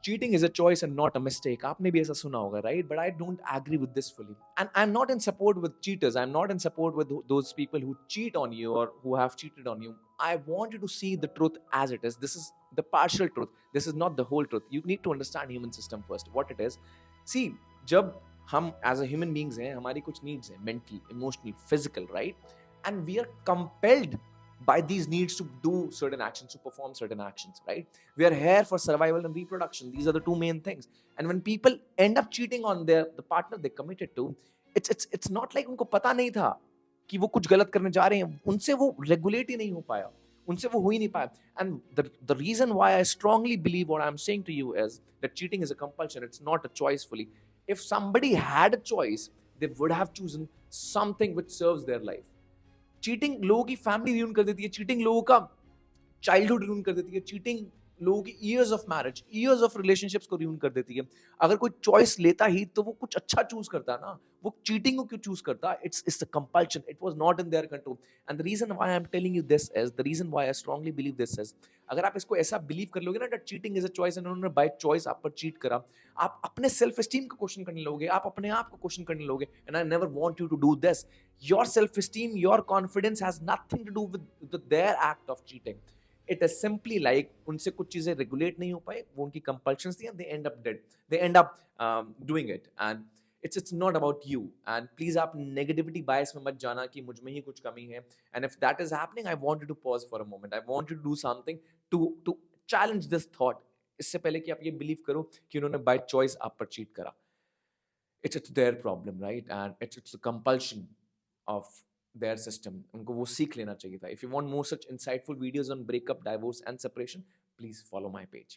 cheating is a choice and not a mistake. आपने भी ऐसा सुना होगा, right? But I don't agree with this fully. And I'm not in support with cheaters. I'm not in support with those people who cheat on you or who have cheated on you. I want you to see the truth as it is. This is the partial truth. This is not the whole truth. You need to understand human system first, what it is. See, जब हम as a human beings हैं, हमारी कुछ needs हैं, mental, emotional, physical, right? And we are compelled by these needs to do certain actions, to perform certain actions, right? We are here for survival and reproduction. These are the two main things. And when people end up cheating on the partner they committed to, it's not like उनको पता नहीं था कि वो कुछ गलत करने जा रहे हैं. उनसे वो regulate ही नहीं हो पाया. उनसे वो हो ही नहीं पाया. And the reason why I strongly believe what I'm saying to you is that cheating is a compulsion. It's not a choice fully. If somebody had a choice, they would have chosen something which serves their life. Cheating लोगों की family रूइन कर देती है, cheating लोगों का childhood रूइन कर देती है, चीटिंग लोगों की years of marriage, years of relationships को रूइन कर देती है. अगर कोई चॉइस लेता ही तो वो कुछ अच्छा चूज करता ना, वो चीटिंग को क्यों चूज करता? It's a compulsion. It was not in their control. And the reason why I am telling you this is, the reason why I strongly believe this is, अगर आप इसको ऐसा बिलीव कर लोगे ना that cheating is a choice and उन्होंने by choice आप पर चीट करा, आप अपने सेल्फ एस्टीम को क्वेश्चन करने लोगे, आप अपने आप को क्वेश्चन करने लोगे. And I never want you to do this. Your self-esteem, your confidence has nothing to do with their act of cheating. It is simply like उनसे कुछ चीजें regulate नहीं हो पाए, वो उनकी compulsions थी and they end up dead. They end up doing it and it's not about you. And please आप negativity bias में मत जाना कि मुझ में ही कुछ कमी है. And if that is happening, I want you to pause for a moment. I want you to do something to challenge this thought. इससे पहले कि आप ये believe करो कि उन्होंने by choice आप पर cheat करा. It's their problem, right? And it's a compulsion of their system. उनको वो सीख लेना चाहिए था. If you want more such insightful videos on breakup, divorce and separation, please follow my page.